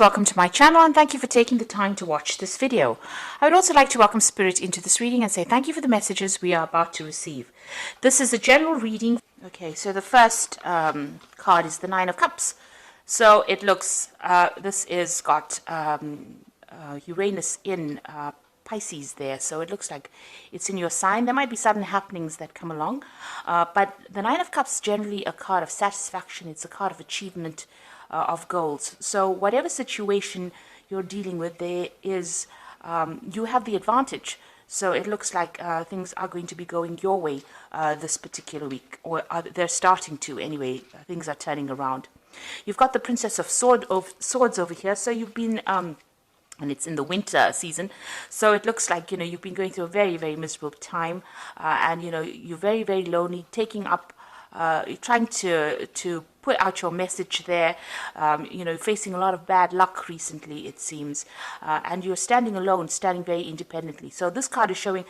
Welcome to my channel and thank you for taking the time to watch this video. I would also like to welcome Spirit into this reading and say thank you for the messages we are about to receive. This is a general reading. Okay, so the first card is the Nine of Cups. So it looks, this is got Uranus in Pisces there, so it looks like it's in your sign. There might be sudden happenings that come along, but the Nine of Cups is generally a card of satisfaction. It's a card of achievement, of goals. So whatever situation you're dealing with, there is you have the advantage. So it looks like things are going to be going your way this particular week, or they're starting to anyway. Things are turning around. You've got the Princess of Swords over here. So you've been and it's in the winter season, so it looks like you've been going through a very, very miserable time, and you're very, very lonely, taking up you're trying to put out your message there, facing a lot of bad luck recently, it seems, and you're standing alone, standing very independently. So this card is showing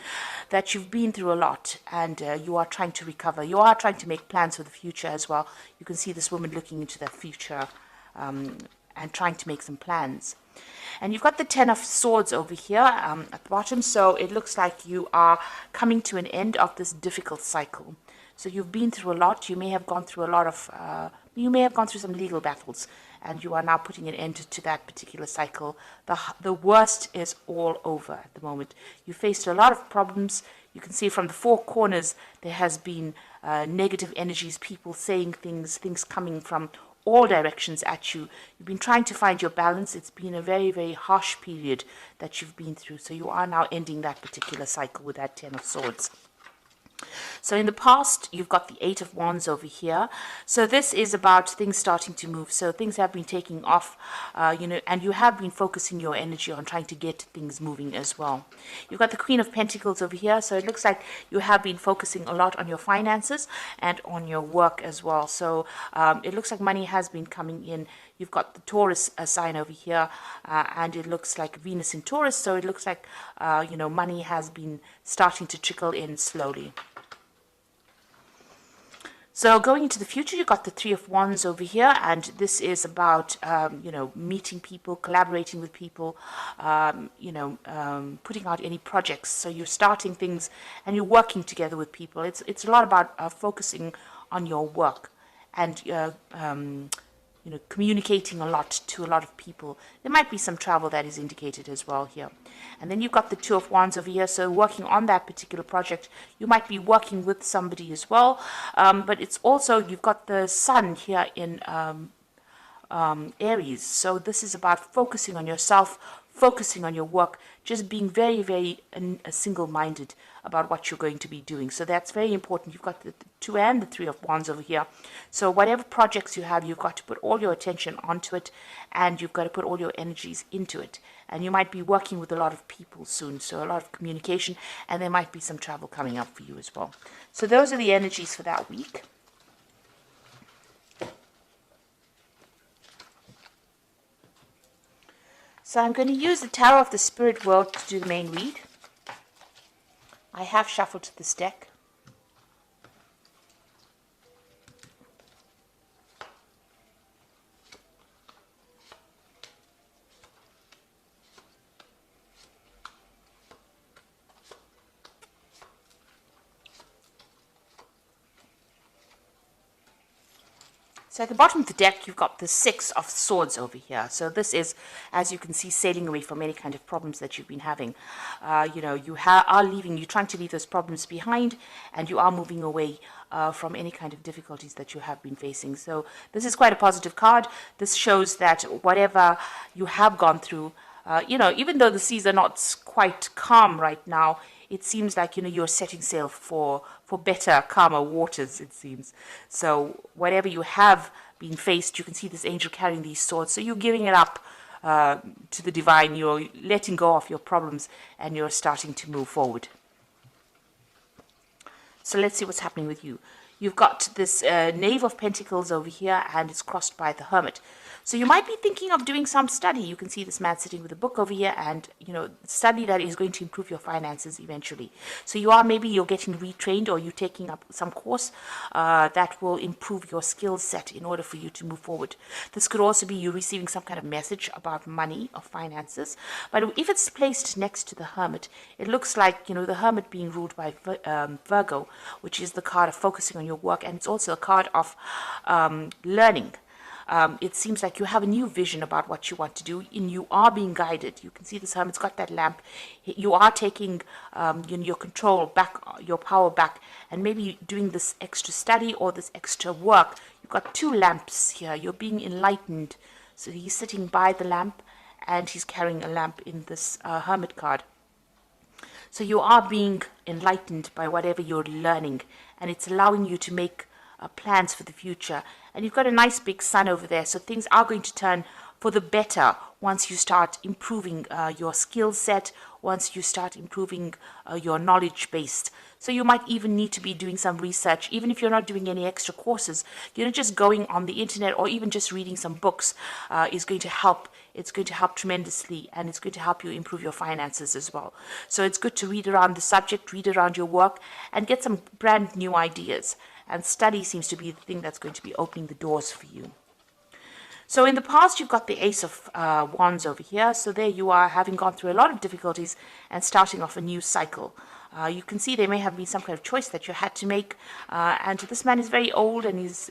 that you've been through a lot, and you are trying to recover. You are trying to make plans for the future as well. You can see this woman looking into the future and trying to make some plans. And you've got the Ten of Swords over here at the bottom, so it looks like you are coming to an end of this difficult cycle. So you've been through a lot. You may have gone through a lot of, you may have gone through some legal battles, and you are now putting an end to that particular cycle. The worst is all over at the moment. You faced a lot of problems. You can see from the four corners there has been negative energies, people saying things coming from all directions at you. You've been trying to find your balance. It's been a very, very harsh period that you've been through. So you are now ending that particular cycle with that Ten of Swords. So in the past, you've got the Eight of Wands over here. So this is about things starting to move. So things have been taking off, and you have been focusing your energy on trying to get things moving as well. You've got the Queen of Pentacles over here. So it looks like you have been focusing a lot on your finances and on your work as well. So it looks like money has been coming in. You've got the Taurus sign over here, and it looks like Venus in Taurus. So it looks like, money has been starting to trickle in slowly. So going into the future, you've got the Three of Wands over here, and this is about, meeting people, collaborating with people, putting out any projects. So you're starting things and you're working together with people. It's a lot about focusing on your work and communicating a lot to a lot of people. There might be some travel that is indicated as well here. And then you've got the Two of Wands over here. So working on that particular project, you might be working with somebody as well. But it's also, you've got the Sun here in Aries. So this is about focusing on yourself, focusing on your work, just being very, very single-minded about what you're going to be doing. So that's very important. You've got the Two and the Three of Wands over here. So whatever projects you have, you've got to put all your attention onto it, and you've got to put all your energies into it. And you might be working with a lot of people soon, so a lot of communication, and there might be some travel coming up for you as well. So those are the energies for that week. So I'm going to use the Tarot of the Spirit World to do the main read. I have shuffled this deck. So at the bottom of the deck, you've got the Six of Swords over here. So this is, as you can see, sailing away from any kind of problems that you've been having. You are leaving, you're trying to leave those problems behind, and you are moving away from any kind of difficulties that you have been facing. So this is quite a positive card. This shows that whatever you have gone through, even though the seas are not quite calm right now, it seems like, you're setting sail for better, calmer waters, it seems. So whatever you have been faced, you can see this angel carrying these swords. So you're giving it up to the divine. You're letting go of your problems, and you're starting to move forward. So let's see what's happening with you. You've got this Knave of Pentacles over here, and it's crossed by the Hermit. So you might be thinking of doing some study. You can see this man sitting with a book over here, and study that is going to improve your finances eventually. So you're getting retrained, or you're taking up some course that will improve your skill set in order for you to move forward. This could also be you receiving some kind of message about money or finances. But if it's placed next to the Hermit, it looks like the Hermit being ruled by Virgo, which is the card of focusing on your work, and it's also a card of learning. It seems like you have a new vision about what you want to do, and you are being guided. You can see this Hermit's got that lamp. You are taking your control back, your power back, and maybe doing this extra study or this extra work. You've got two lamps here. You're being enlightened. So he's sitting by the lamp, and he's carrying a lamp in this Hermit card. So you are being enlightened by whatever you're learning, and it's allowing you to make plans for the future. And you've got a nice big sun over there, so things are going to turn for the better once you start improving your skill set, once you start improving your knowledge base. So you might even need to be doing some research, even if you're not doing any extra courses. Just going on the internet or even just reading some books is going to help. It's going to help tremendously, and it's going to help you improve your finances as well. So it's good to read around the subject, read around your work, and get some brand new ideas. And study seems to be the thing that's going to be opening the doors for you. So in the past, you've got the Ace of Wands over here. So there you are, having gone through a lot of difficulties and starting off a new cycle. You can see there may have been some kind of choice that you had to make. And this man is very old, and he's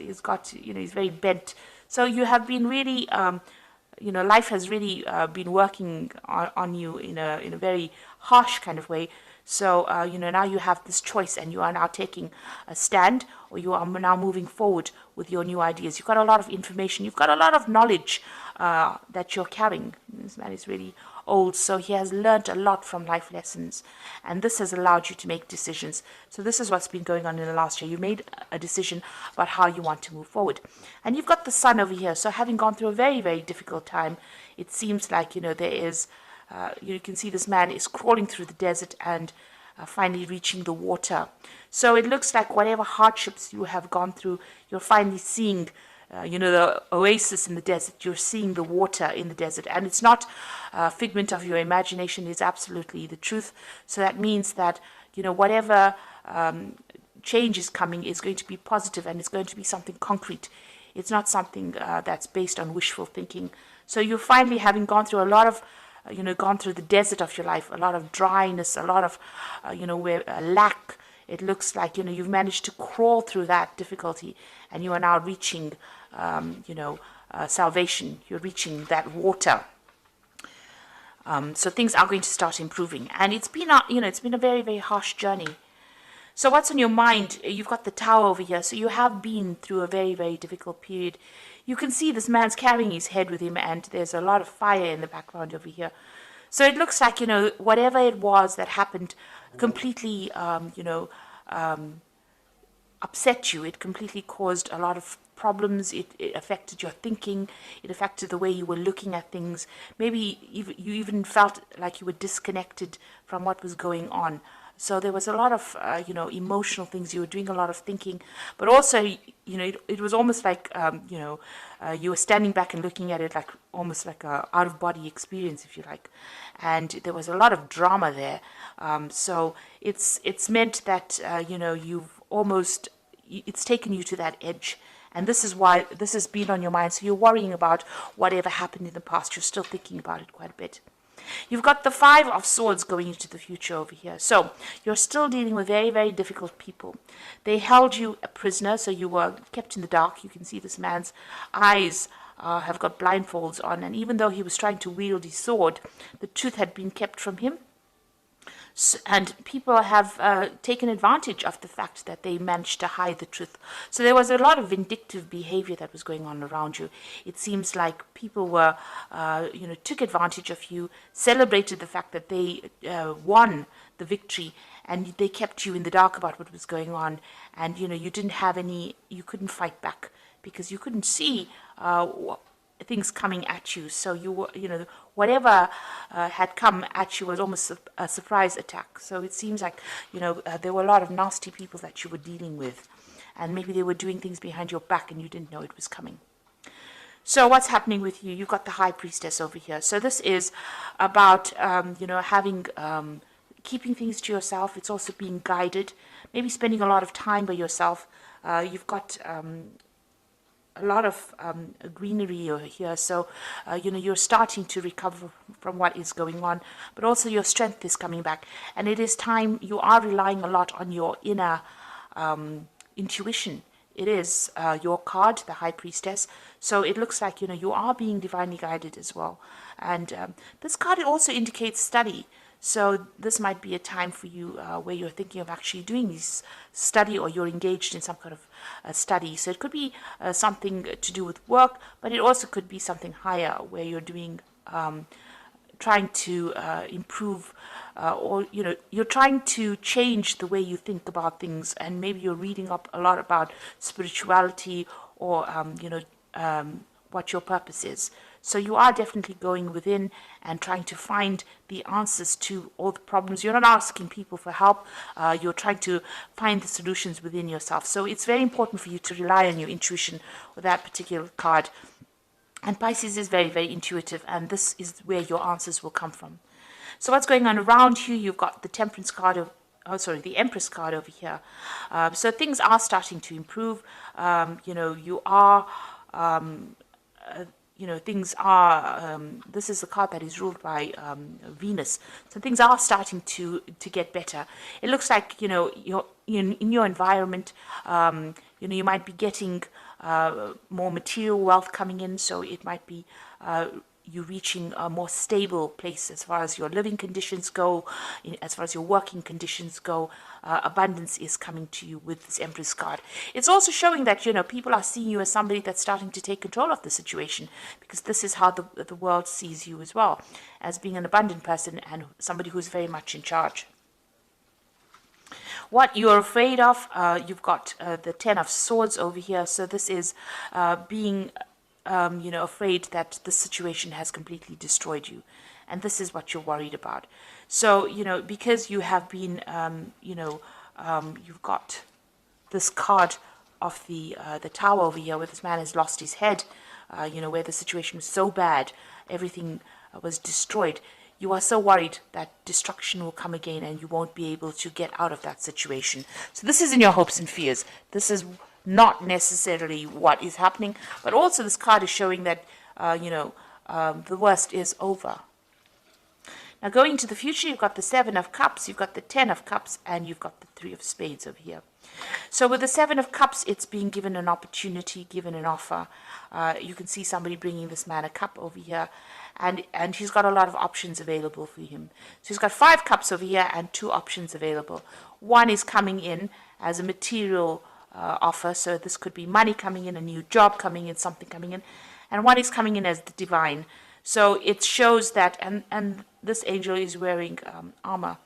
very bent. So you have been really, life has really been working on you in a very harsh kind of way. So, now you have this choice, and you are now taking a stand, or you are now moving forward with your new ideas. You've got a lot of information. You've got a lot of knowledge that you're carrying. This man is really old, so he has learned a lot from life lessons, and this has allowed you to make decisions. So this is what's been going on in the last year. You made a decision about how you want to move forward. And you've got the sun over here. So having gone through a very, very difficult time, it seems like, there is... you can see this man is crawling through the desert and finally reaching the water. So it looks like whatever hardships you have gone through, you're finally seeing, the oasis in the desert. You're seeing the water in the desert. And it's not a figment of your imagination. It's absolutely the truth. So that means that, whatever change is coming is going to be positive, and it's going to be something concrete. It's not something that's based on wishful thinking. So you're finally, having gone through a lot of gone through the desert of your life, a lot of dryness, a lot of, where lack. It looks like, you've managed to crawl through that difficulty, and you are now reaching, salvation. You're reaching that water. So things are going to start improving, and it's been a very, very harsh journey. So what's on your mind? You've got the Tower over here. So you have been through a very, very difficult period. You can see this man's carrying his head with him, and there's a lot of fire in the background over here. So it looks like, whatever it was that happened completely, upset you. It completely caused a lot of problems. It affected your thinking. It affected the way you were looking at things. Maybe you even felt like you were disconnected from what was going on. So there was a lot of, emotional things. You were doing a lot of thinking, but also, it was almost like, you were standing back and looking at it like almost like a out-of-body experience, if you like. And there was a lot of drama there. So it's meant that, it's taken you to that edge. And this is why this has been on your mind. So you're worrying about whatever happened in the past. You're still thinking about it quite a bit. You've got the Five of Swords going into the future over here. So you're still dealing with very, very difficult people. They held you a prisoner, so you were kept in the dark. You can see this man's eyes have got blindfolds on. And even though he was trying to wield his sword, the truth had been kept from him. And people have taken advantage of the fact that they managed to hide the truth. So there was a lot of vindictive behavior that was going on around you. It seems like people were, took advantage of you, celebrated the fact that they won the victory, and they kept you in the dark about what was going on. And, you couldn't fight back because you couldn't see things coming at you. So you were, whatever had come at you was almost a surprise attack. So it seems like, there were a lot of nasty people that you were dealing with, and maybe they were doing things behind your back and you didn't know it was coming. So what's happening with you? You've got the High Priestess over here. So this is about, having, keeping things to yourself. It's also being guided, maybe spending a lot of time by yourself. You've got a lot of greenery over here, so you're starting to recover from what is going on, but also your strength is coming back, and it is time. You are relying a lot on your inner intuition. It is your card, the High Priestess, so it looks like you are being divinely guided as well. And this card, it also indicates study. So this might be a time for you where you're thinking of actually doing this study, or you're engaged in some kind of study. So it could be something to do with work, but it also could be something higher where you're doing, trying to improve, or you're trying to change the way you think about things, and maybe you're reading up a lot about spirituality, or what your purpose is. So you are definitely going within and trying to find the answers to all the problems. You're not asking people for help. You're trying to find the solutions within yourself. So it's very important for you to rely on your intuition with that particular card. And Pisces is very, very intuitive, and this is where your answers will come from. So what's going on around you? You've got the Temperance card the Empress card over here. So things are starting to improve. You are things are, this is the card that is ruled by Venus. So things are starting to get better. It looks like, you're in your environment, you might be getting more material wealth coming in. So it might be you reaching a more stable place as far as your living conditions go, as far as your working conditions go. Abundance is coming to you with this Empress card. It's also showing that, people are seeing you as somebody that's starting to take control of the situation, because this is how the world sees you as well, as being an abundant person and somebody who's very much in charge. What you're afraid of, you've got the Ten of Swords over here. So this is being afraid that the situation has completely destroyed you, and this is what you're worried about. So because you have been you've got this card of the Tower over here, where this man has lost his head, where the situation was so bad, everything was destroyed. You are so worried that destruction will come again and you won't be able to get out of that situation. So this is in your hopes and fears. This is not necessarily what is happening, but also this card is showing that the worst is over. Now going to the future, you've got the Seven of Cups, you've got the Ten of Cups, and you've got the Three of Spades over here. So with the Seven of Cups, it's being given an opportunity, given an offer. You can see somebody bringing this man a cup over here, and he's got a lot of options available for him. So he's got 5 cups over here and 2 options available. One is coming in as a material offer, so this could be money coming in, a new job coming in, something coming in, and one is coming in as the divine. So it shows that, and this angel is wearing armor,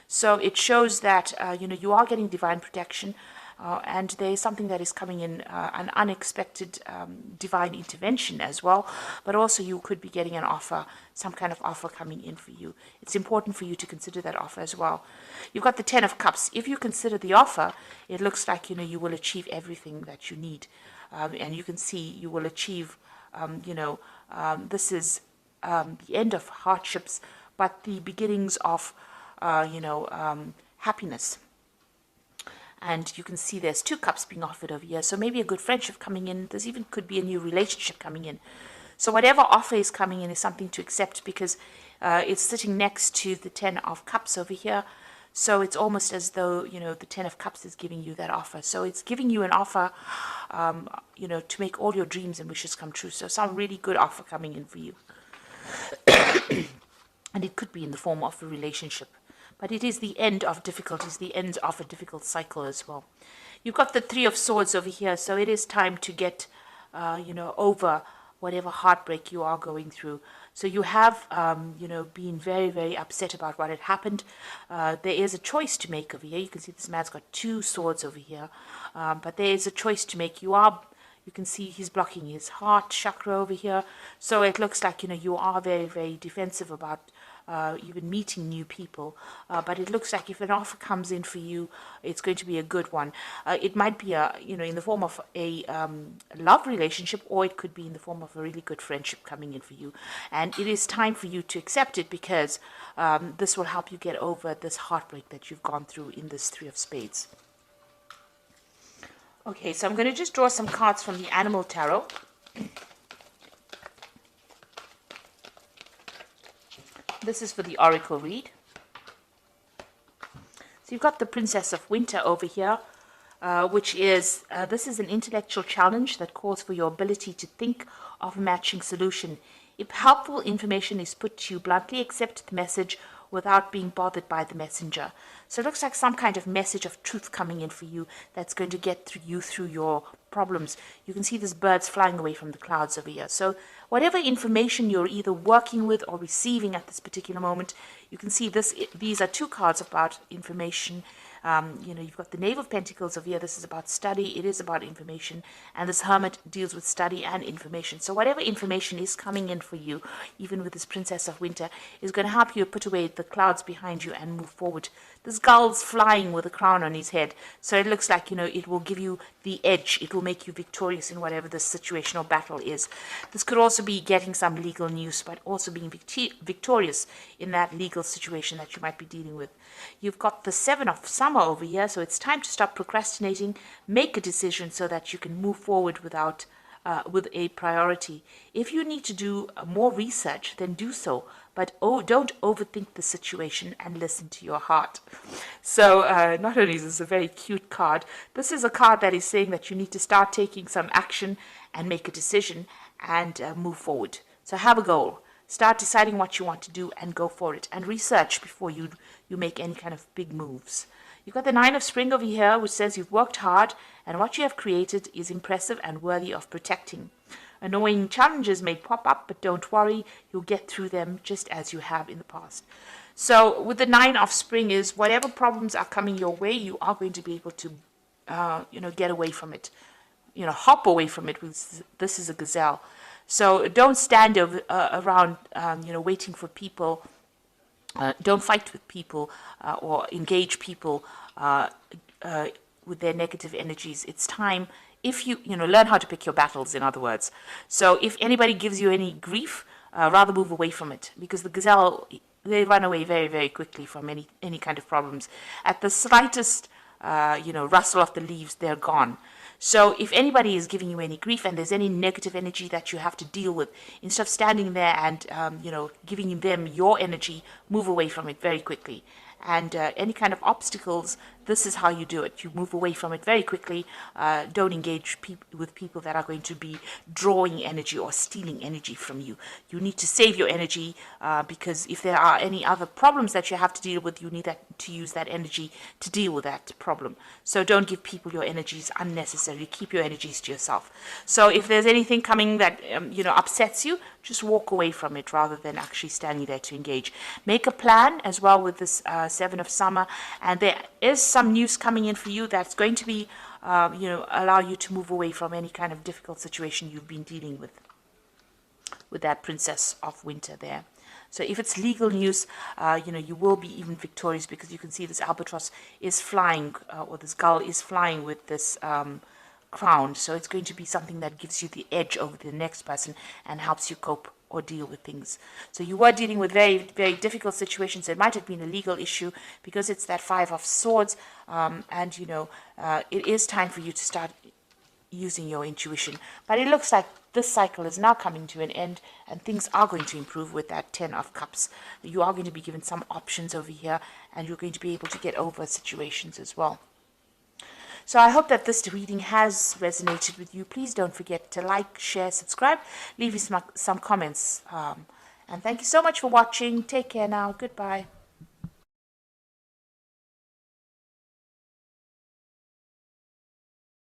so it shows that you are getting divine protection, and there is something that is coming in, an unexpected divine intervention as well, but also you could be getting an offer, some kind of offer coming in for you. It's important for you to consider that offer as well. You've got the Ten of Cups. If you consider the offer, it looks like you will achieve everything that you need, and you can see you will achieve this is the end of hardships, but the beginnings of happiness. And you can see there's 2 cups being offered over here. So maybe a good friendship coming in. There's even could be a new relationship coming in. So whatever offer is coming in is something to accept, because it's sitting next to the Ten of Cups over here. So it's almost as though, the Ten of Cups is giving you that offer. So it's giving you an offer, to make all your dreams and wishes come true. So some really good offer coming in for you. And it could be in the form of a relationship. But it is the end of difficulties, the end of a difficult cycle as well. You've got the Three of Swords over here. So it is time to get, over whatever heartbreak you are going through. So you have, been very, very upset about what had happened. There is a choice to make over here. You can see this man's got 2 swords over here. But there is a choice to make. You are You can see he's blocking his heart chakra over here. So it looks like, you are very, very defensive about even meeting new people. But it looks like if an offer comes in for you, it's going to be a good one. It might be in the form of a love relationship, or it could be in the form of a really good friendship coming in for you. And it is time for you to accept it, because this will help you get over this heartbreak that you've gone through in this Three of Spades. Okay, so I'm going to just draw some cards from the Animal Tarot. This is for the Oracle read. So you've got the Princess of Winter over here, which is, this is an intellectual challenge that calls for your ability to think of a matching solution. If helpful information is put to you bluntly, accept the message without being bothered by the messenger. So it looks like some kind of message of truth coming in for you that's going to get through your problems. You can see these birds flying away from the clouds over here. So whatever information you're either working with or receiving at this particular moment, you can see these are two cards about information. You've got the Knave of Pentacles over here. This is about study. It is about information. And this Hermit deals with study and information. So whatever information is coming in for you, even with this Princess of Winter, is going to help you put away the clouds behind you and move forward. This gull's flying with a crown on his head. So it looks like, it will give you the edge. It will make you victorious in whatever the situation or battle is. This could also be getting some legal news, but also being victorious in that legal situation that you might be dealing with. You've got the Seven of Summer over here, so it's time to stop procrastinating, make a decision so that you can move forward with a priority. If you need to do more research, then do so, but don't overthink the situation and listen to your heart. So not only is this a very cute card, this is a card that is saying that you need to start taking some action and make a decision and move forward. So have a goal. Start deciding what you want to do and go for it, and research before you make any kind of big moves. You've got the Nine of Spring over here, which says you've worked hard and what you have created is impressive and worthy of protecting. Annoying challenges may pop up, but don't worry, you'll get through them just as you have in the past. So with the Nine of Spring is whatever problems are coming your way, you are going to be able to get away from it, hop away from it. This is a gazelle. So don't stand around, waiting for people. Don't fight with people or engage people with their negative energies. It's time, if you learn how to pick your battles, in other words. So if anybody gives you any grief, rather move away from it, because the gazelle, they run away very, very quickly from any kind of problems. At the slightest, rustle of the leaves, they're gone. So if anybody is giving you any grief and there's any negative energy that you have to deal with, instead of standing there and, giving them your energy, move away from it very quickly. And any kind of obstacles, this is how you do it. You move away from it very quickly. Don't engage with people that are going to be drawing energy or stealing energy from you. You need to save your energy because if there are any other problems that you have to deal with, you need to use that energy to deal with that problem. So don't give people your energies unnecessarily. Keep your energies to yourself. So if there's anything coming that upsets you, just walk away from it rather than actually standing there to engage. Make a plan as well with this Seven of Summer, and there is some news coming in for you that's going to be, allow you to move away from any kind of difficult situation you've been dealing with that Princess of Winter there. So if it's legal news, you will be even victorious, because you can see this albatross is flying, or this gull is flying with this crown. So it's going to be something that gives you the edge over the next person and helps you cope or deal with things. So you were dealing with very, very difficult situations. It might have been a legal issue because it's that Five of Swords, and it is time for you to start using your intuition. But it looks like this cycle is now coming to an end and things are going to improve with that Ten of Cups. You are going to be given some options over here, and you're going to be able to get over situations as well. So I hope that this reading has resonated with you. Please don't forget to like, share, subscribe, leave me some comments. And thank you so much for watching. Take care now. Goodbye.